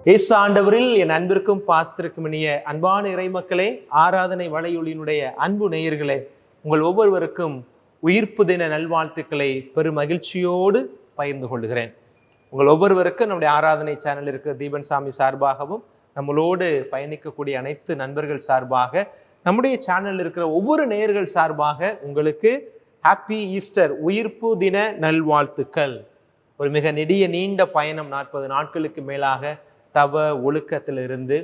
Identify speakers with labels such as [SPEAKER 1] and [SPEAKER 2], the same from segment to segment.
[SPEAKER 1] இயேசு ஆண்டவரில் என் அன்பிற்கும் பாஸ்திற்கும் இனிய அன்பான இறைமக்களே, ஆராதனை வலையொலியினுடைய அன்பு நேயர்களே, உங்கள் ஒவ்வொருவருக்கும் உயிர்ப்பு தின நல்வாழ்த்துக்களை பெரும் மகிழ்ச்சியோடு பகிர்ந்து கொள்கிறேன். உங்கள் ஒவ்வொருவருக்கும் நம்முடைய ஆராதனை சேனல் இருக்கிற தீபன் சாமி சார்பாகவும், நம்மளோடு பயணிக்கக்கூடிய அனைத்து நண்பர்கள் சார்பாக, நம்முடைய சேனல் இருக்கிற ஒவ்வொரு நேயர்கள் சார்பாக உங்களுக்கு ஹாப்பி ஈஸ்டர் உயிர்ப்பு தின நல்வாழ்த்துக்கள். ஒரு மிக நெடிய நீண்ட பயணம், 40 நாட்களுக்கு மேலாக தவ ஒழுக்கத்திலிருந்து,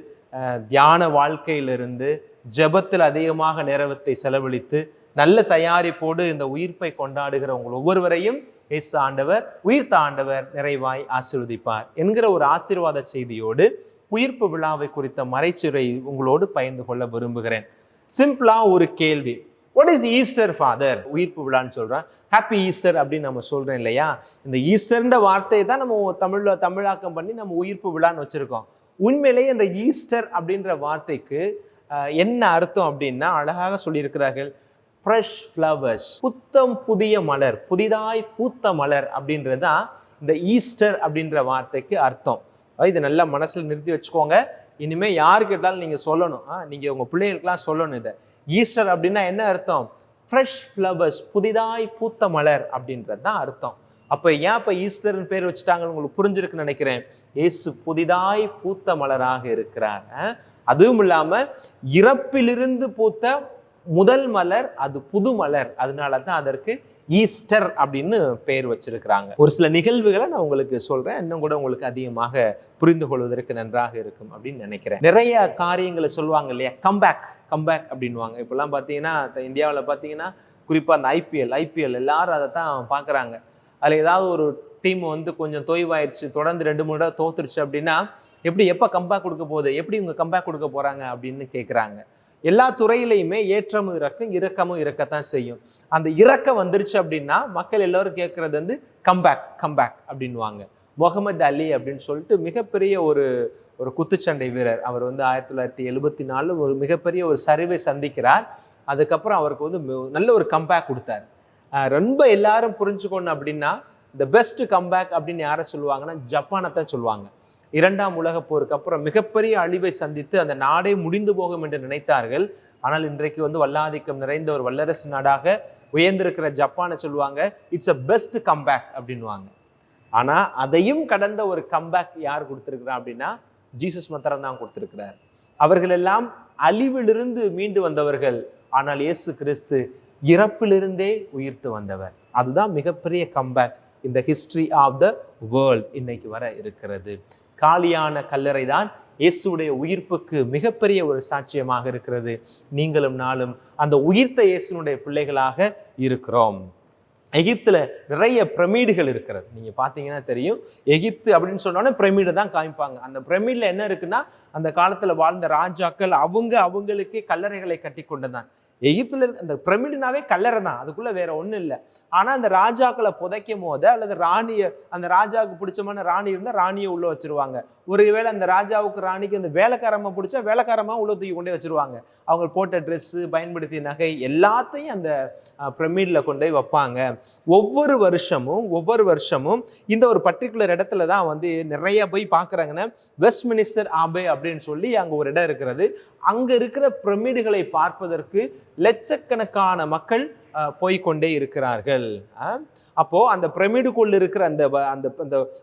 [SPEAKER 1] தியான வாழ்க்கையிலிருந்து, ஜெபத்தில் அதிகமாக நேரத்தை செலவழித்து நல்ல தயாரிப்போடு இந்த உயிர்ப்பை கொண்டாடுகிற உங்கள் ஒவ்வொருவரையும் இயேசு ஆண்டவர், உயிர்த்த ஆண்டவர் நிறைவாய் ஆசீர்வதிப்பார் என்கிற ஒரு ஆசீர்வாத செய்தியோடு உயிர்ப்பு விழாவை குறித்த மறைச்சுரை உங்களோடு பகிர்ந்து கொள்ள விரும்புகிறேன். சிம்பிளா ஒரு கேள்வி, வாட் இஸ் ஈஸ்டர் ஃபாதர்? உயிர்ப்பு விழான்னு சொல்றேன், ஹாப்பி ஈஸ்டர் அப்படின்னு நம்ம சொல்றோம் இல்லையா? இந்த ஈஸ்டர்ன்ற வார்த்தையை தான் நம்ம தமிழாக்கம் பண்ணி நம்ம உயிர்ப்பு விழான்னு வச்சிருக்கோம். உண்மையிலேயே இந்த ஈஸ்டர் அப்படின்ற வார்த்தைக்கு என்ன அர்த்தம் அப்படின்னா, அழகாக சொல்லியிருக்கிறார்கள், ஃப்ரெஷ் ஃப்ளவர்ஸ், புத்தம் புதிய மலர், புதிதாய் பூத்த மலர் அப்படின்றதுதான் இந்த ஈஸ்டர் அப்படின்ற வார்த்தைக்கு அர்த்தம். இது நல்லா மனசுல நிறுத்தி வச்சுக்கோங்க. இனிமே யாரு கேட்டாலும் நீங்க சொல்லணும், நீங்க உங்க பிள்ளைகளுக்கெல்லாம் சொல்லணும். இதை ஈஸ்டர் அப்படின்னா என்ன அர்த்தம்? ஃப்ரெஷ் ஃப்ளவர்ஸ், புதிதாய் பூத்த மலர் அப்படின்றது தான் அர்த்தம். அப்போ ஏன் இப்போ ஈஸ்டர்னு பேர் வச்சுட்டாங்கன்னு உங்களுக்கு புரிஞ்சிருக்குன்னு நினைக்கிறேன். இயேசு புதிதாய் பூத்த மலராக இருக்கிறார். அதுவும் இல்லாமல் இறப்பிலிருந்து பூத்த முதல் மலர், அது புது மலர். அதனால தான் அதற்கு ஈஸ்டர் அப்படின்னு பெயர் வச்சிருக்கிறாங்க. ஒரு சில நிகழ்வுகளை நான் உங்களுக்கு சொல்றேன், இன்னும் கூட உங்களுக்கு அதிகமாக புரிந்து கொள்வதற்கு நன்றாக இருக்கும் அப்படின்னு நினைக்கிறேன். நிறைய காரியங்களை சொல்லுவாங்க இல்லையா, கம்பேக் அப்படின்வாங்க. இப்பெல்லாம் பார்த்தீங்கன்னா இந்தியாவில் பார்த்தீங்கன்னா குறிப்பாக அந்த ஐபிஎல் எல்லாரும் அதை தான் பார்க்குறாங்க. அதில் ஏதாவது ஒரு டீம் கொஞ்சம் தொய்வாயிடுச்சு, தொடர்ந்து 2-3 தடவை தோத்துருச்சு அப்படின்னா, எப்போ கம்பேக் கொடுக்க போகுது, எப்படி இவங்க கம்பேக் கொடுக்க போறாங்க அப்படின்னு கேட்குறாங்க. எல்லா துறையிலையுமே ஏற்றமும் இறக்கமும் இருக்கத்தான் செய்யும். அந்த இறக்கம் வந்துருச்சு அப்படின்னா மக்கள் எல்லாரும் கேட்கறது கம்பேக் அப்படின்வாங்க. முகமது அலி அப்படின்னு சொல்லிட்டு மிகப்பெரிய ஒரு குத்துச்சண்டை வீரர். அவர் 1974 ஒரு மிகப்பெரிய ஒரு சரிவை சந்திக்கிறார். அதுக்கப்புறம் அவருக்கு நல்ல ஒரு கம்பேக் கொடுத்தார். ரொம்ப எல்லாரும் புரிஞ்சுக்கணும் அப்படின்னா, த பெஸ்ட் கம்பேக் அப்படின்னு யாரை சொல்லுவாங்கன்னா ஜப்பானை தான் சொல்லுவாங்க. 2ஆம் உலகப் போருக்கு அப்புறம் மிகப்பெரிய அழிவை சந்தித்து அந்த நாடே முடிந்து போகும் என்று நினைத்தார்கள். ஆனால் இன்றைக்கு வல்லாதிக்கம் நிறைந்த ஒரு வல்லரசு நாடாக உயர்ந்திருக்கிற ஜப்பானை சொல்லுவாங்க இட்ஸ் அ பெஸ்ட் கம்பேக் அப்படின்வாங்க. ஆனா அதையும் கடந்த ஒரு கம்பேக் யார் கொடுத்திருக்கிறா அப்படின்னா ஜீசஸ் மாத்திரம் தான் கொடுத்திருக்கிறார். அவர்கள் எல்லாம் அழிவிலிருந்து மீண்டு வந்தவர்கள். ஆனால் இயேசு கிறிஸ்து இறப்பிலிருந்தே உயிர்த்து வந்தவர். அதுதான் மிகப்பெரிய கம்பேக் இந்த ஹிஸ்டரி ஆஃப் த வேர்ல்ட் இன்னைக்கு வர இருக்கிறது. காலியான கல்லறை தான் இயேசுடைய உயிர்ப்புக்கு மிகப்பெரிய ஒரு சாட்சியமாக இருக்கிறது. நீங்களும் நாளும் அந்த உயிர்த்த இயேசுனுடைய பிள்ளைகளாக இருக்கிறோம். எகிப்துல நிறைய பிரமிடுகள் இருக்கிறது. நீங்க பாத்தீங்கன்னா தெரியும், எகிப்து அப்படின்னு சொன்னோன்னே பிரமிடு தான் காமிப்பாங்க. அந்த பிரமிட்ல என்ன இருக்குன்னா, அந்த காலத்துல வாழ்ந்த ராஜாக்கள் அவங்களுக்கே கல்லறைகளை கட்டி கொண்டுதான். எகிப்துல அந்த பிரமிடுனாவே கல்லறை தான், அதுக்குள்ள வேற ஒண்ணும் இல்லை. ஆனா அந்த ராஜாக்களை புதைக்கும் போது, அல்லது அந்த ராஜாவுக்கு பிடிச்சமான ராணி இருந்தா ராணியை உள்ள வச்சிருவாங்க. ஒருவேளை அந்த ராஜாவுக்கு ராணிக்கு அந்த வேலைக்காரமா பிடிச்சா வேலைக்காரமா உள்ள தூக்கி கொண்டே வச்சிருவாங்க. அவங்க போட்ட ட்ரெஸ்ஸு, பயன்படுத்திய நகை எல்லாத்தையும் அந்த பிரமிட்ல கொண்டு போய் வைப்பாங்க. ஒவ்வொரு வருஷமும் இந்த ஒரு பர்டிகுலர் இடத்துல தான் நிறைய போய் பார்க்குறாங்கன்னா, வெஸ்ட் மினிஸ்டர் ஆபே அப்படின்னு சொல்லி அங்கே ஒரு இடம் இருக்கிறது. அங்க இருக்கிற பிரமிடுகளை பார்ப்பதற்கு லட்சக்கணக்கான மக்கள் போய்கொண்டே இருக்கிறார்கள். அப்போ அந்த பிரமிடுக்குள்ள இருக்கிற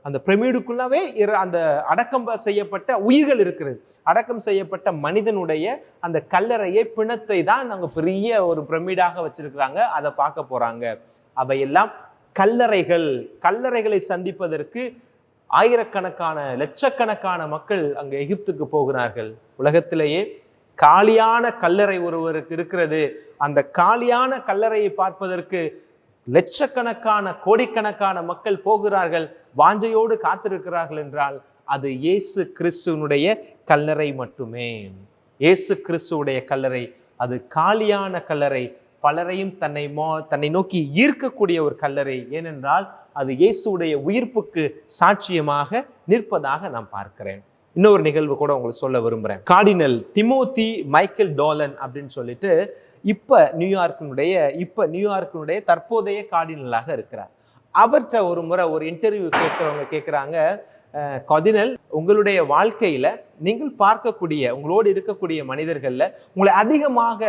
[SPEAKER 1] அந்த பிரமிடுக்குள்ளவே அந்த அடக்கம் செய்யப்பட்ட உயிர்கள் இருக்கிறது. அடக்கம் செய்யப்பட்ட மனிதனுடைய அந்த கல்லறையை, பிணத்தை தான் நாங்க பெரிய ஒரு பிரமிடாக வச்சிருக்கிறாங்க. அதை பார்க்க போறாங்க. அவையெல்லாம் கல்லறைகளை சந்திப்பதற்கு ஆயிரக்கணக்கான லட்சக்கணக்கான மக்கள் அங்க எகிப்துக்கு போகிறார்கள். உலகத்திலேயே காலியான கல்லறை ஒருவருக்கு இருக்கிறது. அந்த காலியான கல்லறையை பார்ப்பதற்கு லட்சக்கணக்கான கோடிக்கணக்கான மக்கள் போகிறார்கள், வாஞ்சையோடு காத்திருக்கிறார்கள் என்றால் அது இயேசு கிறிஸ்துவனுடைய கல்லறை மட்டுமே. இயேசு கிறிஸ்துவுடைய கல்லறை அது காலியான கல்லறை, பலரையும் தன்னை நோக்கி ஈர்க்கக்கூடிய ஒரு கல்லறை. ஏனென்றால் அது இயேசுடைய உயிர்ப்புக்கு சாட்சியமாக நிற்பதாக நான் பார்க்கிறேன். இன்னொரு நிகழ்வு கூட உங்களுக்கு சொல்ல விரும்புறேன். கார்டினல் திமோத்தி மைக்கேல் டோலன் அப்படின்னு சொல்லிட்டு இப்ப நியூயார்க்கினுடைய தற்போதைய கார்டினலாக இருக்கிறார். அவர்கிட்ட ஒரு முறை ஒரு இன்டர்வியூ கேட்கிறவங்க கேட்குறாங்க, கர்தினால், உங்களுடைய வாழ்க்கையில நீங்கள் பார்க்கக்கூடிய உங்களோடு இருக்கக்கூடிய மனிதர்கள்ல உங்களை அதிகமாக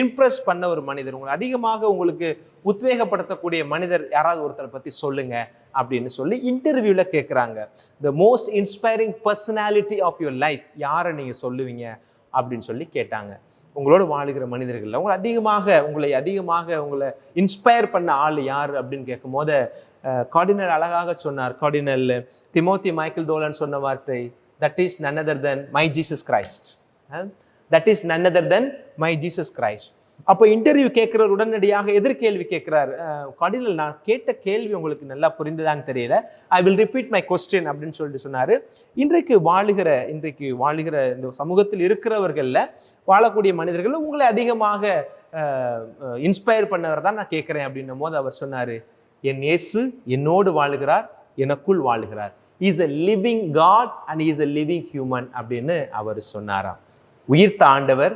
[SPEAKER 1] இம்ப்ரெஸ் பண்ண ஒரு மனிதர், உங்களை அதிகமாக உங்களுக்கு உத்வேகப்படுத்தக்கூடிய மனிதர் யாராவது ஒருத்தரை பத்தி சொல்லுங்க அப்படின்னு சொல்லி இன்டர்வியூல கேட்குறாங்க. The most inspiring personality of your life யாரை நீங்க சொல்லுவீங்க அப்படின்னு சொல்லி கேட்டாங்க. உங்களோட வாழுகிற மனிதர்கள் உங்களை அதிகமாக இன்ஸ்பயர் பண்ண ஆள் யார் அப்படின்னு கேட்கும் போது கர்தினால் அழகாக சொன்னார். கர்தினால் திமோத்தி மைக்கேல் தோலன் சொன்ன வார்த்தை, that is none other than my Jesus Christ. That is none other than my Jesus Christ. அப்போ இன்டர்வியூ கேட்கிறவர் உடனடியாக எதிர்கேள்வி கேட்கிறார். கர்தினால், நான் கேட்ட கேள்வி உங்களுக்கு நல்லா புரிந்ததான்னு தெரியல, I will repeat my question அப்படின்னு சொல்லிட்டு சொன்னாரு. இன்றைக்கு வாழுகிற இந்த சமூகத்தில் இருக்கிறவர்கள்ல வாழக்கூடிய மனிதர்கள் உங்களை அதிகமாக இன்ஸ்பயர் பண்ணவர் தான் நான் கேட்கிறேன் அப்படின்னும் போது அவர் சொன்னாரு, என் இயேசு என்னோடு வாழுகிறார், எனக்குள் வாழுகிறார். He is a living God and he is a living human அப்படின்னு அவர் சொன்னாராம். உயிர்த்த ஆண்டவர்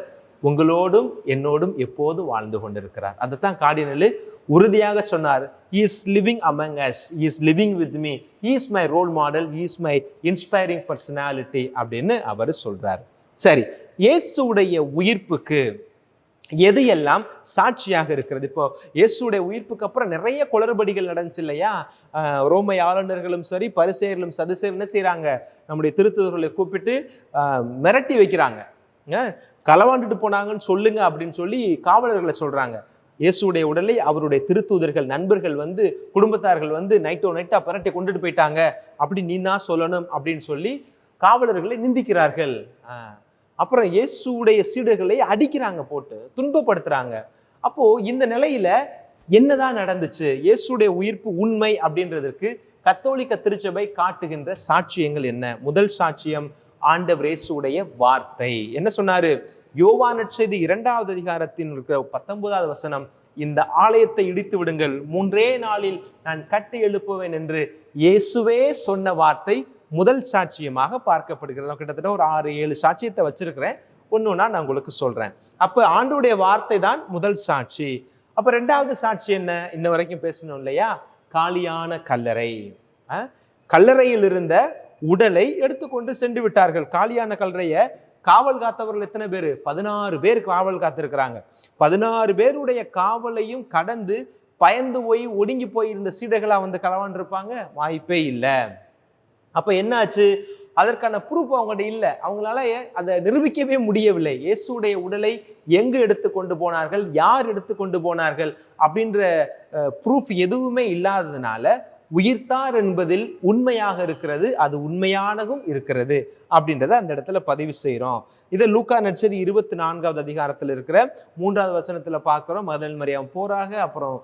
[SPEAKER 1] உங்களோடும் என்னோடும் எப்போது வாழ்ந்து கொண்டிருக்கிறார். அதுதான் கர்தினால் உறுதியாக சொன்னார். He is living among us, he is living with me, he is my role model, he is my inspiring personality அப்படின்னு அவர் சொல்றார். சரி, இயேசுடைய உயிர்ப்புக்கு எது எல்லாம் சாட்சியாக இருக்கிறது? இப்போ இயேசுடைய உயிர்ப்புக்கு அப்புறம் நிறைய குளறுபடிகள் நடந்துச்சு இல்லையா? ரோமை ஆளுநர்களும் சரி, பரிசேயர்களும் சதுசேயரும் என்ன செய்யறாங்க, நம்முடைய திருத்தூதர்களை கூப்பிட்டு மிரட்டி வைக்கிறாங்க. களவாண்டுட்டு போனாங்கன்னு சொல்லுங்க அப்படின்னு சொல்லி காவலர்களை சொல்றாங்க. இயேசுடைய உடலை அவருடைய திருத்தூதர்கள் நண்பர்கள் குடும்பத்தார்கள் நைட்டா பரட்டி கொண்டுட்டு போயிட்டாங்க, அப்படி நீ தான் சொல்லணும் அப்படின்னு சொல்லி காவலர்களை நிந்திக்கிறார்கள். அப்புறம் இயேசுடைய சீடர்களை அடிக்கிறாங்க, போட்டு துன்பப்படுத்துறாங்க. அப்போ இந்த நிலையில என்னதான் நடந்துச்சு? இயேசுடைய உயிர்ப்பு உண்மை அப்படின்றதற்கு கத்தோலிக்க திருச்சபை காட்டுகின்ற சாட்சியங்கள் என்ன? முதல் சாட்சியம், ஆண்டவர் இயேசுடைய வார்த்தை என்ன சொன்னாரு? யோவான் நற்செய்தி 2வது அதிகாரத்தின் 19வது வசனம், இந்த ஆலயத்தை இடித்து விடுங்கள், 3 நாளில் நான் கட்டி எழுப்புவேன் என்று இயேசுவே சொன்ன வார்த்தை முதல் சாட்சியமாக பார்க்கப்படுகிறது. கிட்டத்தட்ட ஒரு 6-7 சாட்சியத்தை வச்சிருக்கிறேன், ஒன்னொன்னா நான் உங்களுக்கு சொல்றேன். அப்ப ஆண்டவருடைய வார்த்தை தான் முதல் சாட்சி. அப்ப 2வது சாட்சி என்ன? இன்ன வரைக்கும் பேசணும் இல்லையா? காலியான கல்லறை. கல்லறையில் இருந்த உடலை எடுத்துக்கொண்டு சென்று விட்டார்கள். காலியான கல்லறையை காவல் காத்தவர்கள் எத்தனை பேர்? 16 பேர் காவல் காத்திருக்கிறாங்க. 16 பேருடைய காவலையும் கடந்து பயந்து போய் ஒடுங்கி போயிருந்த சீடர்களா களவாண்டிருப்பாங்க? வாய்ப்பே இல்லை. அப்ப என்ன ஆச்சு? அதற்கான ப்ரூஃப் அவங்கள்ட்ட இல்லை, அவங்களால அதை நிரூபிக்கவே முடியவில்லை. இயேசுடைய உடலை எங்கு எடுத்து கொண்டு போனார்கள், யார் எடுத்து கொண்டு போனார்கள் அப்படின்ற ப்ரூஃப் எதுவுமே இல்லாததுனால உயிர்த்தார் என்பதில் உண்மையாக இருக்கிறது, அது உண்மையானதும் இருக்கிறது அப்படின்றத அந்த இடத்துல பதிவு செய்கிறோம். இதை லூக்கா நற்செய்தி 24வது அதிகாரத்தில் இருக்கிற 3வது வசனத்துல பார்க்கிறோம். மகதலேனா மரியாம் போறாங்க, அப்புறம்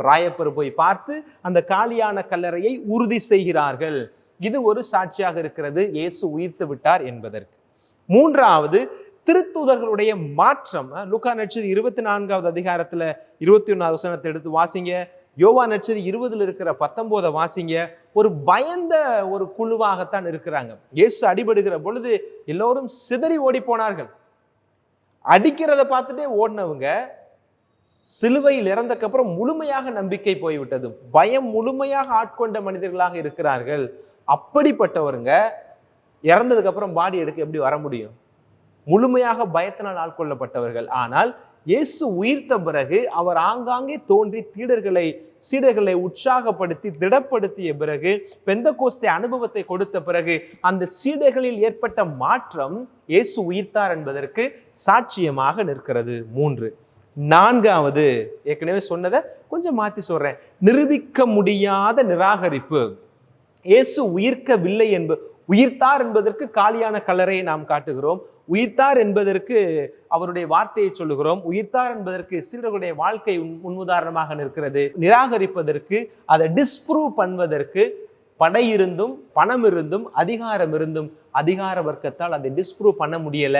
[SPEAKER 1] ராயப்பர் போய் பார்த்து அந்த காலியான கல்லறையை உறுதி செய்கிறார்கள். இது ஒரு சாட்சியாக இருக்கிறது இயேசு உயிர்த்து விட்டார் என்பதற்கு. 3வது, திருத்தூதர்களுடைய மாற்றம். லூக்கா நற்செய்தி 24வது அதிகாரத்துல 21வது வசனத்தை எடுத்து வாசிங்க. யோவான் நற்செய்தி 20ல் இருக்கிற 19 வாசிங்க. ஒரு பயந்த ஒரு குழுவாகத்தான் இருக்கிறாங்க. இயேசு அடிபடுகிற பொழுது எல்லோரும் சிதறி ஓடி போனார்கள். அடிக்கிறத பார்த்துட்டே ஓடினவங்க சிலுவையில் இறந்தக்கு அப்புறம் முழுமையாக நம்பிக்கை போய்விட்டது. பயம் முழுமையாக ஆட்கொண்ட மனிதர்களாக இருக்கிறார்கள். அப்படிப்பட்டவருங்க இறந்ததுக்கு அப்புறம் பாடி எடுக்க எப்படி வர முடியும்? முழுமையாக பயத்தினால் ஆட்கொள்ளப்பட்டவர்கள். ஆனால் இயேசு உயிர்த்த பிறகு அவர் ஆங்காங்கே தோன்றி சீடர்களை உற்சாகப்படுத்தி திடப்படுத்திய பிறகு, பெந்தெகோஸ்தே அனுபவத்தை கொடுத்த பிறகு அந்த சீடர்களில் ஏற்பட்ட மாற்றம் இயேசு உயிர்த்தார் என்பதற்கு சாட்சியமாக நிற்கிறது. 3. 4வது, ஏற்கனவே சொன்னதை கொஞ்சம் மாத்தி சொல்றேன், நிரூபிக்க முடியாத நிராகரிப்பு. இயேசு உயிர்த்தார் என்பதற்கு காலியான கல்லறையை நாம் காட்டுகிறோம். உயிர்த்தார் என்பதற்கு அவருடைய வார்த்தையை சொல்லுகிறோம். உயிர்த்தார் என்பதற்கு சீடர்களுடைய வாழ்க்கை முன்னுதாரணமாக நிற்கிறது. நிராகரிப்பதற்கு, அதை டிஸ்ப்ரூவ் பண்ணுவதற்கு படை இருந்தும் பணம் இருந்தும் அதிகாரம் இருந்தும் அதிகார வர்க்கத்தால் அதை டிஸ்ப்ரூவ் பண்ண முடியல,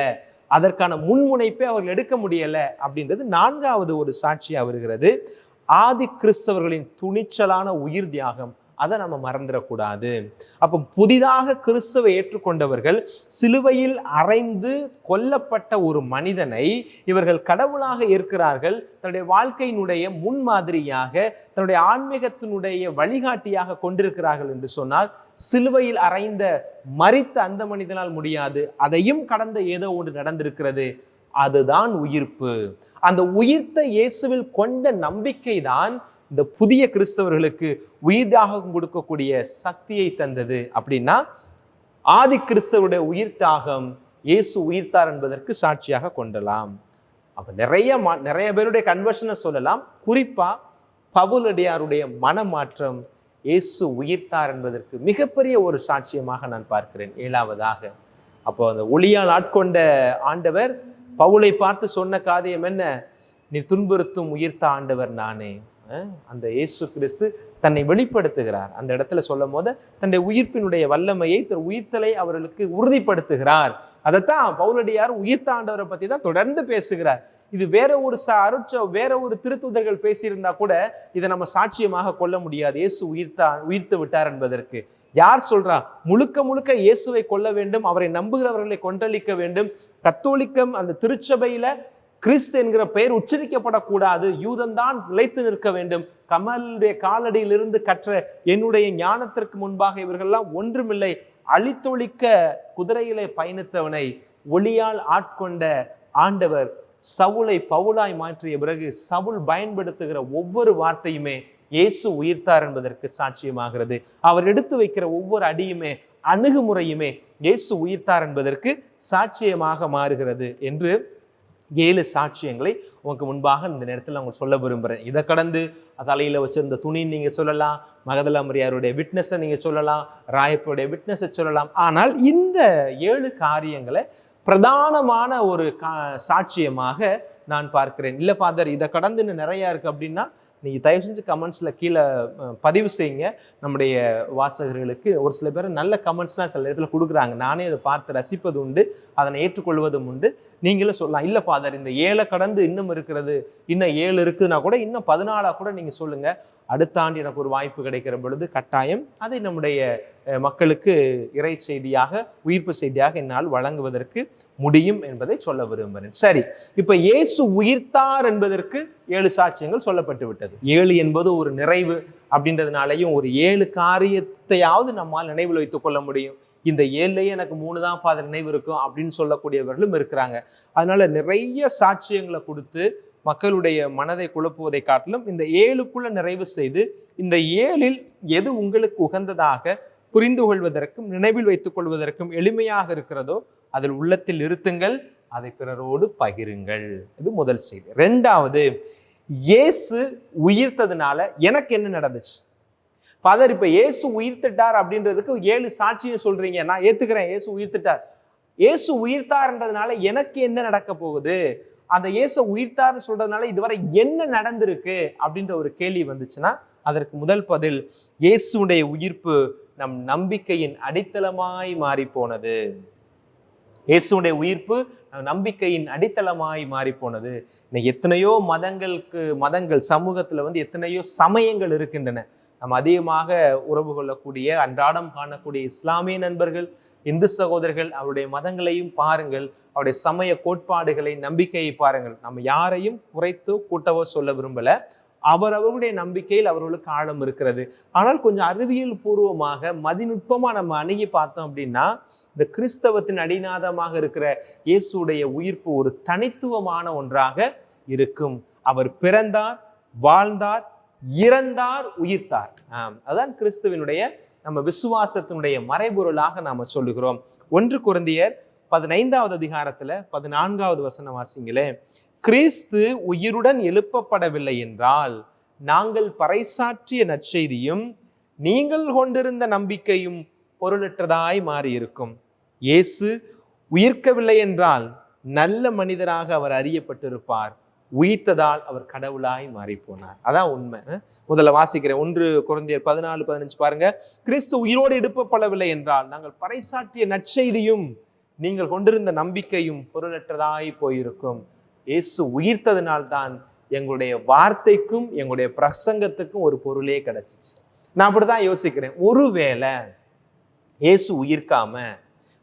[SPEAKER 1] அதற்கான முன்முனைப்பை அவர்கள் எடுக்க முடியல அப்படின்றது 4வது ஒரு சாட்சியா வருகிறது. ஆதி கிறிஸ்தவர்களின் துணிச்சலான உயிர் தியாகம், அதை நம்ம மறந்துடக்கூடாது. அப்போ புதிதாக கிறிஸ்துவை ஏற்றுக்கொண்டவர்கள் சிலுவையில் அறைந்து கொல்லப்பட்ட ஒரு மனிதனை இவர்கள் கடவுளாக ஏற்கிறார்கள், தன்னுடைய வாழ்க்கையினுடைய முன்மாதிரியாக, தன்னுடைய ஆன்மீகத்தினுடைய வழிகாட்டியாக கொண்டிருக்கிறார்கள் என்று சொன்னால் சிலுவையில் அறைந்த மரித்த அந்த மனிதனால் முடியாது, அதையும் கடந்த ஏதோ ஒன்று நடந்திருக்கிறது, அதுதான் உயிர்ப்பு. அந்த உயிர்த்த இயேசுவில் கொண்ட நம்பிக்கை தான் இந்த புதிய கிறிஸ்தவர்களுக்கு உயிர்தாகம் கொடுக்கக்கூடிய சக்தியை தந்தது. அப்படின்னா ஆதி கிறிஸ்தவருடைய உயிர்த்தாகம் இயேசு உயிர்த்தார் என்பதற்கு சாட்சியாக கொண்டலாம். அப்ப நிறைய பேருடைய கன்வர்ஷனை சொல்லலாம். குறிப்பா பவுலடியாருடைய மனமாற்றம் இயேசு உயிர்த்தார் என்பதற்கு மிகப்பெரிய ஒரு சாட்சியமாக நான் பார்க்கிறேன். 7வதாக, அப்போ அந்த ஒளியால் ஆட்கொண்ட ஆண்டவர் பவுலை பார்த்து சொன்ன காரியம் என்ன? நீ துன்புறுத்தும் உயிர்த்த ஆண்டவர் நானே. அந்த இயேசு கிறிஸ்து தன்னை வெளிப்படுத்துகிறார். அந்த இடத்துல சொல்லும் போது தன்னுடைய உயிர்ப்பினுடைய வல்லமையை, தன் உயிர்த்தலை அவர்களுக்கு உறுதிப்படுத்துகிறார். அதைத்தான் பவுலடியார் உயிர்த்த ஆண்டவரை பத்தி தான் தொடர்ந்து பேசுகிறார். இது வேற ஒரு திருத்தூதர்கள் பேசியிருந்தா கூட இதை நம்ம சாட்சியமாக கொள்ள முடியாது. இயேசு உயிர்த்து விட்டார் என்பதற்கு யார் சொல்றா? முழுக்க இயேசுவை கொல்ல வேண்டும், அவரை நம்புகிறவர்களை கொன்றளிக்க வேண்டும். கத்தோலிக்கம் அந்த திருச்சபையில கிறிஸ்து என்கிற பெயர் உச்சரிக்கப்படக்கூடாது, யூதம்தான் நிலைத்து நிற்க வேண்டும். கமலுடைய காலடியிலிருந்து கற்ற என்னுடைய ஞானத்திற்கு முன்பாக இவர்கள்லாம் ஒன்றுமில்லை, அழித்தொழிக்க குதிரையிலே பயணித்தவனை ஒளியால் ஆட்கொண்ட ஆண்டவர் சவுலை பவுலாய் மாற்றிய பிறகு சவுல் பயன்படுத்துகிற ஒவ்வொரு வார்த்தையுமே இயேசு உயிர்த்தார் என்பதற்கு சாட்சியமாகிறது. அவர் எடுத்து வைக்கிற ஒவ்வொரு அடியுமே, அணுகுமுறையுமே இயேசு உயிர்த்தார் என்பதற்கு சாட்சியமாக மாறுகிறது என்று 7 சாட்சியங்களை உங்களுக்கு முன்பாக இந்த நேரத்தில் அவங்க சொல்ல விரும்புகிறேன். இதை கடந்து தலையில வச்சிருந்த துணி நீங்க சொல்லலாம், மகதலா மரியாருடைய விட்னஸை நீங்க சொல்லலாம், ராயப்பருடைய விட்னஸை சொல்லலாம். ஆனால் இந்த 7 காரியங்களை பிரதானமான ஒரு சாட்சியமாக நான் பார்க்கிறேன். இல்லை ஃபாதர் இதை கடந்து இன்னும் நிறையா இருக்கு அப்படின்னா நீங்க தயவு செஞ்சு கமெண்ட்ஸ்ல கீழே பதிவு செய்யுங்க. நம்முடைய வாசகர்களுக்கு ஒரு சில பேர் நல்ல கமெண்ட்ஸ்லாம் சில இடத்துல கொடுக்குறாங்க, நானே அதை பார்த்து ரசிப்பது உண்டு, அதனை ஏற்றுக்கொள்வதும் உண்டு. நீங்களும் சொல்லலாம், இல்லை ஃபாதர் இந்த 7 கடந்து இன்னும் இருக்கிறது, இன்னும் 7 இருக்குதுன்னா கூட இன்னும் 14 கூட நீங்க சொல்லுங்க. அடுத்த ஆண்டு எனக்கு ஒரு வாய்ப்பு கிடைக்கிற பொழுது கட்டாயம் அதை நம்முடைய மக்களுக்கு இறை செய்தியாக, உயிர்ப்பு செய்தியாக என்னால் வழங்குவதற்கு முடியும் என்பதை சொல்ல விரும்புகிறேன். சரி, இப்ப இயேசு உயிர்த்தார் என்பதற்கு 7 சாட்சியங்கள் சொல்லப்பட்டு விட்டது. 7 என்பது ஒரு நிறைவு அப்படின்றதுனாலையும் ஒரு 7 காரியத்தையாவது நம்மால் நினைவில் வைத்துக் கொள்ள முடியும். இந்த 7லயே எனக்கு 3 தான் ஃபாதர் நினைவு இருக்கும் அப்படின்னு சொல்லக்கூடியவர்களும் இருக்கிறாங்க. அதனால நிறைய சாட்சியங்களை கொடுத்து மக்களுடைய மனதை குழப்புவதை காட்டிலும் இந்த 7க்குள்ள நிறைவு செய்து இந்த 7ல் எது உங்களுக்கு உகந்ததாக புரிந்து கொள்வதற்கும் நினைவில் வைத்துக் கொள்வதற்கும் எளிமையாக இருக்கிறதோ அதில் உள்ளத்தில் இருத்துங்கள், அதை பிறரோடு பகிருங்கள். இது முதல் செய்தி. 2வது, இயேசு உயிர்த்ததுனால எனக்கு என்ன நடந்துச்சு? ஃபாதர் இப்ப இயேசு உயிர்த்திட்டார் அப்படின்றதுக்கு 7 சாட்சியம் சொல்றீங்க, நான் ஏத்துக்கிறேன் இயேசு உயிர்த்திட்டார். இயேசு உயிர்த்தார்ன்றதுனால எனக்கு என்ன நடக்க போகுது? அந்த இயேசு உயிர்த்தார்னு சொல்றதுனால இதுவரை என்ன நடந்திருக்கு அப்படின்ற ஒரு கேள்வி வந்துச்சுன்னா அதற்கு முதல் பதில், இயேசுடைய உயிர்ப்பு நம் நம்பிக்கையின் அடித்தளமாய் மாறி போனது. இயேசுடைய உயிர்ப்பு நம்பிக்கையின் அடித்தளமாய் மாறி போனது. இன்னைக்கு எத்தனையோ மதங்கள் சமூகத்துல எத்தனையோ சமயங்கள் இருக்கின்றன. நம்ம அதிகமாக உறவு கொள்ளக்கூடிய, அன்றாடம் காணக்கூடிய இஸ்லாமிய நண்பர்கள், இந்து சகோதரர்கள், அவருடைய மதங்களையும் பாருங்கள், அவருடைய சமய கோட்பாடுகளை, நம்பிக்கையை பாருங்கள். நம்ம யாரையும் குறைத்தோ கூட்டவோ சொல்ல விரும்பல. அவர்களுடைய நம்பிக்கையில் அவர்களுக்கு ஆழம் இருக்கிறது. ஆனால் கொஞ்சம் அறிவியல் பூர்வமாக மதிநுட்பமா நம்ம அணுகி பார்த்தோம் அப்படின்னா இந்த கிறிஸ்தவத்தின் அடிநாதமாக இருக்கிற இயேசுடைய உயிர்ப்பு ஒரு தனித்துவமான ஒன்றாக இருக்கும். அவர் பிறந்தார், வாழ்ந்தார், இறந்தார், உயிர்த்தார். அதுதான் கிறிஸ்துவனுடைய நம்ம விசுவாசத்தினுடைய மறைபொருளாக நாம சொல்லுகிறோம். 1 கொரிந்தியர் 15வது அதிகாரத்துல 14வது வசனம் வாசிங்களே. கிறிஸ்து உயிருடன் எழுப்பப்படவில்லை என்றால் நாங்கள் பறைசாற்றிய நற்செய்தியும் நீங்கள் கொண்டிருந்த நம்பிக்கையும் பொருளற்றதாய் மாறி இருக்கும். இயேசு உயிர்க்கவில்லை என்றால் நல்ல மனிதராக அவர் அறியப்பட்டிருப்பார், உயிர்த்ததால் அவர் கடவுளாய் மாறி போனார். அதான் உண்மை. முதல்ல வாசிக்கிறேன். 1 கொரிந்தியர் 14-15 பாருங்க. கிறிஸ்து உயிரோடு எழுப்பப்படவில்லை என்றால் நாங்கள் பறைசாற்றிய நற்செய்தியும் நீங்கள் கொண்டிருந்த நம்பிக்கையும் பொருளற்றதாய் போயிருக்கும். இயேசு உயிர்த்ததினால்தான் எங்களுடைய வார்த்தைக்கும் எங்களுடைய பிரசங்கத்துக்கும் ஒரு பொருளே கிடைச்சிச்சு. நான் அப்படிதான் யோசிக்கிறேன். ஒருவேளை இயேசு உயிர்க்காம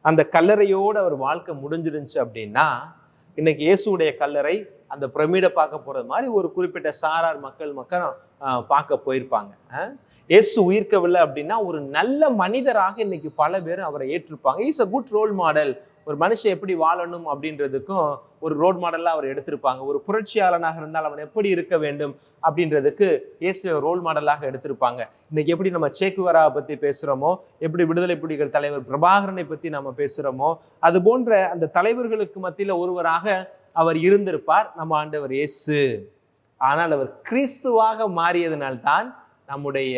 [SPEAKER 1] அந்த கல்லறையோடு அவர் வாழ்க்கை முடிஞ்சிருந்துச்சு அப்படின்னா இன்னைக்கு இயேசுடைய கல்லறை அந்த பிரமிடை பார்க்க போறது மாதிரி ஒரு குறிப்பிட்ட சாரார் மக்கள் பார்க்க போயிருப்பாங்க. இயேசு உயிர்க்கவில்லை அப்படின்னா ஒரு நல்ல மனிதராக இன்னைக்கு பல பேர் அவரை ஏற்றிருப்பாங்க. Is a good role model. ஒரு மனுஷன் எப்படி வாழணும் அப்படின்றதுக்கும் ஒரு ரோல் மாடலாக அவர் எடுத்திருப்பாங்க. ஒரு புரட்சியாளனாக இருந்தால் அவன் எப்படி இருக்க வேண்டும் அப்படின்றதுக்கு இயேசு ரோல் மாடலாக எடுத்திருப்பாங்க. இன்னைக்கு எப்படி நம்ம சேக்குவராவை பற்றி பேசுகிறோமோ, எப்படி விடுதலை புலிகள் தலைவர் பிரபாகரனை பற்றி நம்ம பேசுகிறோமோ, அது போன்ற அந்த தலைவர்களுக்கு மத்தியில் ஒருவராக அவர் இருந்திருப்பார் நம்ம ஆண்டவர் இயேசு. ஆனால் அவர் கிறிஸ்துவாக மாறியதனால்தான் நம்முடைய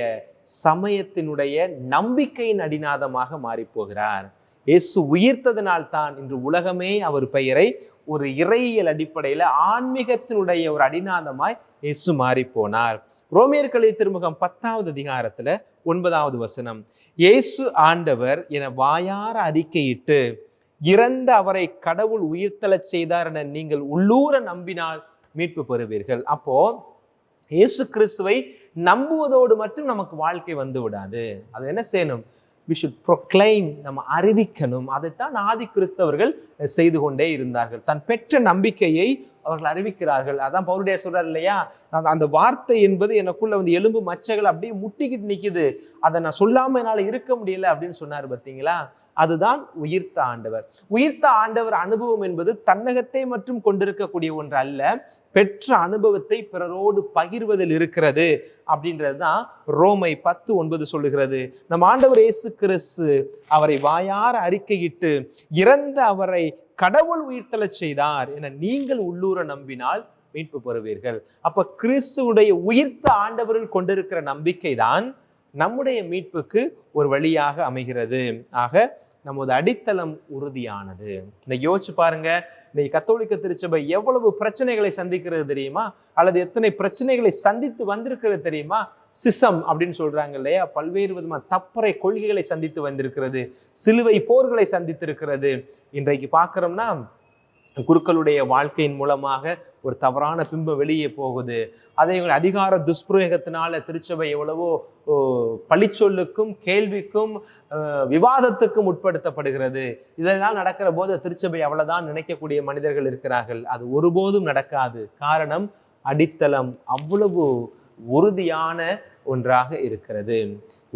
[SPEAKER 1] சமயத்தினுடைய நம்பிக்கையின் அடிநாதமாக மாறி போகிறார். இயேசு உயிர்த்ததனால்தான் இன்று உலகமே அவர் பெயரை ஒரு இறையியல் அடிப்படையில் ஆன்மீகத்தினுடைய ஒரு அடிநாதமாய் இயேசு மாறி போனார். ரோமியர் திருமுகம் 10வது அதிகாரத்துல 9வது வசனம், இயேசு ஆண்டவர் என வாயார அறிக்கையிட்டு இறந்த அவரை கடவுள் உயிர்த்தெழச் செய்தார் என நீங்கள் உள்ளூர நம்பினால் மீட்பு பெறுவீர்கள். அப்போ இயேசு கிறிஸ்துவை நம்புவதோடு மட்டும் நமக்கு வாழ்க்கை வந்து விடாது. அது என்ன செய்யணும்? we should proclaim, நம்ம அறிவிக்கணும். அதைத்தான் ஆதி கிறிஸ்தவர்கள் செய்து கொண்டே இருந்தார்கள். தன் பெற்ற நம்பிக்கையை அவர்கள் அறிவிக்கிறார்கள். அதான் பவுலுடைய சொல்றாரு இல்லையா, அந்த வார்த்தை என்பது எனக்குள்ள வந்து எலும்பு மச்சைகள் அப்படியே முட்டிக்கிட்டு நிக்குது, அதை நான் சொல்லாம என்னால இருக்க முடியல அப்படின்னு சொன்னாரு பார்த்தீங்களா. அதுதான் உயிர்த்த ஆண்டவர். உயிர்த்த ஆண்டவர் அனுபவம் என்பது தன்னகத்தை மட்டும் கொண்டிருக்கக்கூடிய ஒன்று அல்ல, பெற்ற அனுபவத்தை பிறரோடு பகிர்வதில் இருக்கிறது அப்படின்றது தான் ரோமை 10:9 சொல்லுகிறது. நம் ஆண்டவர் இயேசு கிறிஸ்து அவரை வாயார அறிக்கையிட்டு இறந்த அவரை கடவுள் உயிர்த்தெழச் செய்தார் என நீங்கள் உள்ளூர நம்பினால் மீட்பு பெறுவீர்கள். அப்ப கிறிஸ்துவுடைய உயிர்த்த ஆண்டவரில் கொண்டிருக்கிற நம்பிக்கை தான் நம்முடைய மீட்புக்கு ஒரு வழியாக அமைகிறது. ஆக நமது அடித்தளம் உறுதியானது. இன்னைக்கு யோசிச்சு பாருங்க, இன்னைக்கு கத்தோலிக்க திருச்சபை எவ்வளவு பிரச்சனைகளை சந்திக்கிறது தெரியுமா? அல்லது எத்தனை பிரச்சனைகளை சந்தித்து வந்திருக்கிறது தெரியுமா? சிசம் அப்படின்னு சொல்றாங்க இல்லையா, பல்வேறு விதமான தப்பறை கொள்கைகளை சந்தித்து வந்திருக்கிறது, சிலுவை போர்களை சந்தித்திருக்கிறது. இன்றைக்கு பார்க்கிறோம்னா குருக்களுடைய வாழ்க்கையின் மூலமாக ஒரு தவறான பிம்பம் வெளியே போகுது. அதை அதிகார துஷ்பிரயோகத்தினால திருச்சபை எவ்வளவோ பழிச்சொல்லுக்கும் கேள்விக்கும் விவாதத்துக்கும் உட்படுத்தப்படுகிறது. இதெல்லாம் நடக்கிற போது திருச்சபை அவ்வளவுதான் நினைக்கக்கூடிய மனிதர்கள் இருக்கிறார்கள். அது ஒருபோதும் நடக்காது. காரணம், அடித்தளம் அவ்வளவு உறுதியான ஒன்றாக இருக்கிறது.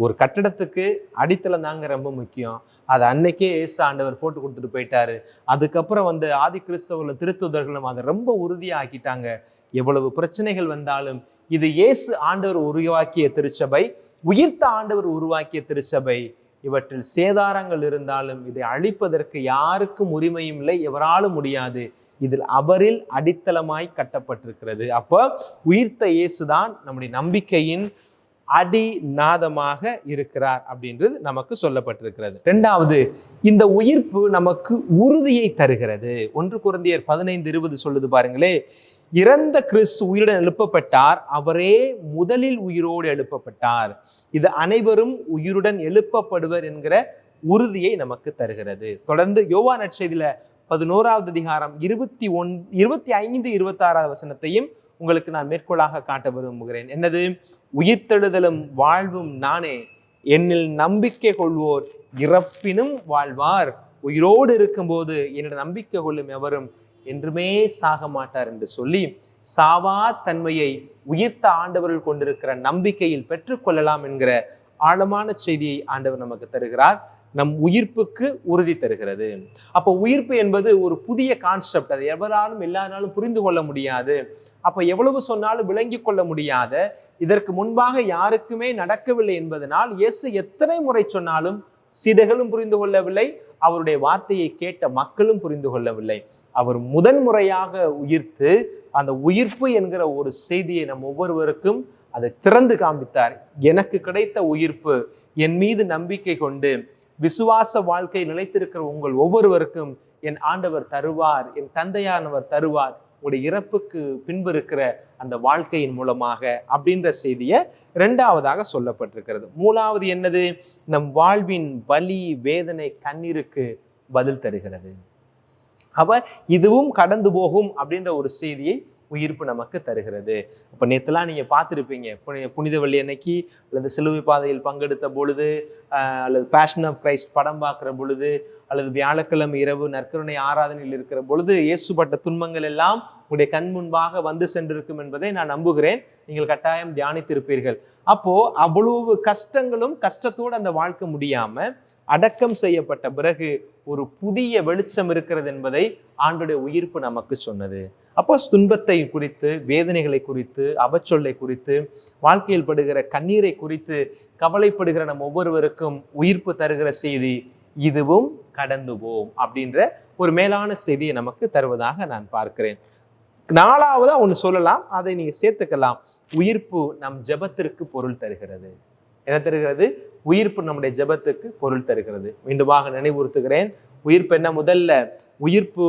[SPEAKER 1] ஒரு கட்டடத்துக்கு அடித்தளம் தாங்க ரொம்ப முக்கியம். அது அன்னைக்கே இயேசு ஆண்டவர் போட்டு கொடுத்துட்டு போயிட்டாரு. அதுக்கப்புறம் வந்து ஆதி கிறிஸ்தவர்களும் திருத்துதர்களும் அதை ரொம்ப உறுதியாக்கிட்டாங்க. எவ்வளவு பிரச்சனைகள் வந்தாலும் இது இயேசு ஆண்டவர் உருவாக்கிய திருச்சபை, உயிர்த்த ஆண்டவர் உருவாக்கிய திருச்சபை. இவற்றில் சேதாரங்கள் இருந்தாலும் இதை அழிப்பதற்கு யாருக்கும் உரிமையும் இல்லை, எவராலும் முடியாது. இதில் அவரில் அடித்தளமாய் கட்டப்பட்டிருக்கிறது. அப்போ உயிர்த்த இயேசுதான் நம்முடைய நம்பிக்கையின் அடிநாதமாக இருக்கிறார் அப்படின்றது நமக்கு சொல்லப்பட்டிருக்கிறது. இரண்டாவது, இந்த உயிர்ப்பு நமக்கு உறுதியை தருகிறது. 1 கொரிந்தியர் 15:20 சொல்லுது பாருங்களே, இறந்த கிறிஸ்து உயிருடன் எழுப்பப்பட்டார், அவரே முதலில் உயிரோடு எழுப்பப்பட்டார். இது அனைவரும் உயிருடன் எழுப்பப்படுவர் என்கிற உறுதியை நமக்கு தருகிறது. தொடர்ந்து யோவான் நற்செய்தியில 11வது அதிகாரம் 25, 26 வசனத்தையும் உங்களுக்கு நான் மேற்கோளாக காட்ட விரும்புகிறேன். என்னது? உயிர்த்தெழுதலும் வாழ்வும் நானே, என்னில் நம்பிக்கை கொள்வோர் இறப்பினும் வாழ்வார், உயிரோடு இருக்கும்போது என்னிடம் நம்பிக்கை கொள்ளும் எவரும் என்றுமே சாக மாட்டார் என்று சொல்லி சாவா தன்மையை உயிர்த்த ஆண்டவர்கள் கொண்டிருக்கிற நம்பிக்கையில் பெற்றுக்கொள்ளலாம் என்கிற ஆழமான செய்தியை ஆண்டவர் நமக்கு தருகிறார். நம் உயிர்ப்புக்கு உறுதி தருகிறது. அப்போ உயிர்ப்பு என்பது ஒரு புதிய கான்செப்ட். அது எவராலும் எல்லாராலும் புரிந்து கொள்ள முடியாது. அப்ப எவ்வளவு சொன்னாலும் விளங்கி கொள்ள முடியாத, இதற்கு முன்பாக யாருக்குமே நடக்கவில்லை என்பதனால் இயேசு எத்தனை முறை சொன்னாலும் சீடர்களும் புரிந்து கொள்ளவில்லை, அவருடைய வார்த்தையை கேட்ட மக்களும் புரிந்து கொள்ளவில்லை. அவர் முதன்முறையாக உயிர்த்து அந்த உயிர்ப்பு என்கிற ஒரு செய்தியை நம் ஒவ்வொருவருக்கும் அதை திறந்து காண்பித்தார். எனக்கு கிடைத்த உயிர்ப்பு, என் மீது நம்பிக்கை கொண்டு விசுவாச வாழ்க்கை நிலைத்திருக்கிற உங்கள் ஒவ்வொருவருக்கும் என் ஆண்டவர் தருவார், என் தந்தையானவர் தருவார், உங்களுடைய இறப்புக்கு பின்பு இருக்கிற அந்த வாழ்க்கையின் மூலமாக அப்படின்ற செய்தியை இரண்டாவதாக சொல்லப்பட்டிருக்கிறது. மூணாவது என்னது? நம் வாழ்வின் வலி, வேதனை, கண்ணீருக்கு பதில் தருகிறது. அப்ப இதுவும் கடந்து போகும் அப்படின்ற ஒரு செய்தியை உயிர்ப்பு நமக்கு தருகிறது. அப்போ நேற்றுலாம் நீங்கள் பார்த்துருப்பீங்க, புனித வெள்ளி அன்னைக்கு அல்லது சிலுவை பாதையில் பங்கெடுத்த பொழுது, அல்லது பேஷன் ஆஃப் கிரைஸ்ட் படம் பார்க்குற பொழுது, அல்லது வியாழக்கிழமை இரவு நற்கருணை ஆராதனையில் இருக்கிற பொழுது இயேசுப்பட்ட துன்பங்கள் எல்லாம் உங்களுடைய கண் முன்பாக வந்து சென்றிருக்கும் என்பதை நான் நம்புகிறேன். நீங்கள் கட்டாயம் தியானித்திருப்பீர்கள். அப்போ அவ்வளவு கஷ்டங்களும் கஷ்டத்தோடு அந்த வாழ்க்கை முடியாம அடக்கம் செய்யப்பட்ட பிறகு ஒரு புதிய வெளிச்சம் இருக்கிறது என்பதை ஆண்டவருடைய உயிர்ப்பு நமக்கு சொன்னது. அப்போ துன்பத்தை குறித்து, வேதனைகளை குறித்து, அவச்சொல்லை குறித்து, வாழ்க்கையில் படுகிற கண்ணீரை குறித்து கவலைப்படுகிற நம் ஒவ்வொருவருக்கும் உயிர்ப்பு தருகிற செய்தி, இதுவும் கடந்து போம் அப்படின்ற ஒரு மேலான செய்தியை நமக்கு தருவதாக நான் பார்க்கிறேன். 4வதா ஒன்று சொல்லலாம், அதை நீங்க சேர்த்துக்கலாம். உயிர்ப்பு நம் ஜெபத்திற்கு பொருள் தருகிறது. என்ன தருகிறது? உயிர்ப்பு நம்முடைய ஜெபத்துக்கு பொருள் தருகிறது. மீண்டுமாக நினைவுறுத்துகிறேன், உயிர்ப்பு என்ன? முதல்ல உயிர்ப்பு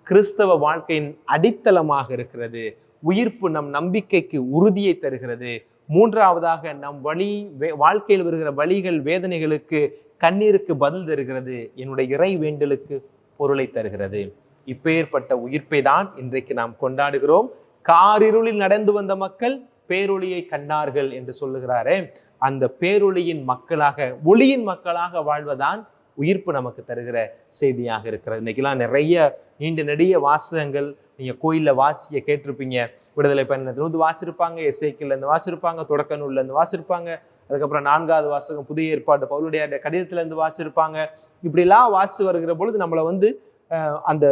[SPEAKER 1] கிறிஸ்தவ வாழ்க்கையின் அடித்தளமாக இருக்கிறது. உயிர்ப்பு நம் நம்பிக்கைக்கு உறுதியை தருகிறது. 3வதாக நம் வாழ்க்கையில் வருகிற வலிகள், வேதனைகளுக்கு, கண்ணீருக்கு பதில் தருகிறது. என்னுடைய இறை வேண்டலுக்கு பொருளை தருகிறது. இப்பேற்பட்ட உயிர்ப்பை தான் இன்றைக்கு நாம் கொண்டாடுகிறோம். காரிருளில் நடந்து வந்த மக்கள் பேரொளியை கண்டார்கள் என்று சொல்லுகிறாரே, அந்த பேரொளியின் மக்களாக, ஒளியின் மக்களாக வாழ்வதான் உயிர்ப்பு நமக்கு தருகிற செய்தியாக இருக்கிறது. இன்னைக்கெல்லாம் நிறைய நீண்ட நெடிய வாசகங்கள் நீங்க கோயில்ல வாசிய கேட்டிருப்பீங்க. விடுதலை பயணத்திலிருந்து வாசிருப்பாங்க, எசேக்கியேல்ல இருந்து வாசிருப்பாங்க, தொடக்க நூல்ல இருந்து வாசிருப்பாங்க, அதுக்கப்புறம் 4வது வாசகம் புதிய ஏற்பாடு பவுலுடைய கடிதத்துல இருந்து வாசிருப்பாங்க. இப்படிலாம் வாசி வருகிற பொழுது நம்மளை அந்த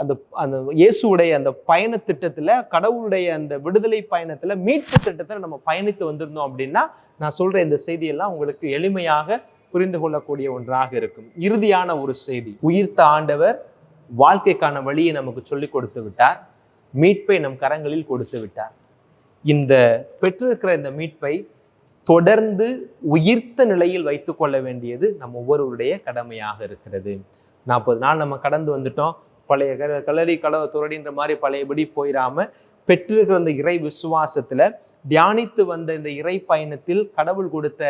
[SPEAKER 1] அந்த அந்த இயேசுடைய அந்த பயண திட்டத்துல, கடவுளுடைய அந்த விடுதலை பயணத்துல, மீட்பு திட்டத்துல நம்ம பயணித்து வந்திருந்தோம் அப்படின்னா, நான் சொல்ற இந்த செய்தியெல்லாம் உங்களுக்கு எளிமையாக புரிந்து கொள்ளக்கூடிய ஒன்றாக இருக்கும். இறுதியான ஒரு செய்தி, உயிர்த்த ஆண்டவர் வாழ்க்கைக்கான வழியை நமக்கு சொல்லி கொடுத்து விட்டார். மீட்பை நம் கரங்களில் கொடுத்து விட்டார். இந்த பெற்றிருக்கிற இந்த மீட்பை தொடர்ந்து உயிர்த்த நிலையில் வைத்து கொள்ள வேண்டியது நம் ஒவ்வொருவருடைய கடமையாக இருக்கிறது. 40 நாள் நம்ம கடந்து வந்துட்டோம். பழைய கல்லடி களவ துறடின்ற மாதிரி பழையபடி போயிடாம, பெற்றிருக்கிற இந்த இறை விசுவாசத்துல தியானித்து வந்த இந்த இறை பயணத்தில் கடவுள் கொடுத்த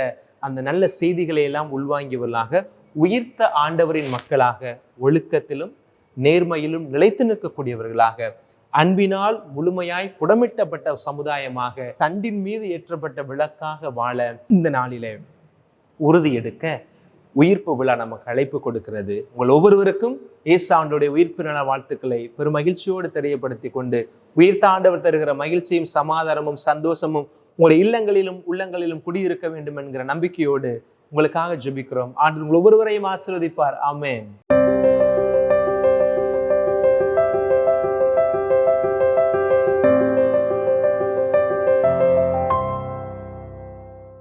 [SPEAKER 1] அந்த நல்ல செய்திகளை எல்லாம் உள்வாங்கியவர்களாக, உயிர்த்த ஆண்டவரின் மக்களாக, ஒழுக்கத்திலும் நேர்மையிலும் நிலைத்து நிற்கக்கூடியவர்களாக, அன்பினால் முழுமையாய் புடமிட்டப்பட்ட சமுதாயமாக, தண்டின் மீது ஏற்றப்பட்ட விளக்காக வாழ இந்த நாளிலே உறுதி எடுக்க உயிர்ப்பு விழா நமக்கு அழைப்பு கொடுக்கிறது. உங்கள் ஒவ்வொருவருக்கும் இயேசு ஆண்டவருடைய உயிர்ப்பு நல வாழ்த்துக்களை பெரும் மகிழ்ச்சியோடு தெரியப்படுத்தி கொண்டு, உயிர்த்த ஆண்டவர் தருகிற மகிழ்ச்சியும் சமாதானமும் சந்தோஷமும் உங்களுடைய இல்லங்களிலும் உள்ளங்களிலும் குடியிருக்க வேண்டும் என்கிற நம்பிக்கையோடு உங்களுக்காக ஜெபிக்கிறோம். ஆண்டவர் உங்கள் ஒவ்வொருவரையும் ஆசீர்வதிப்பார். ஆமென்.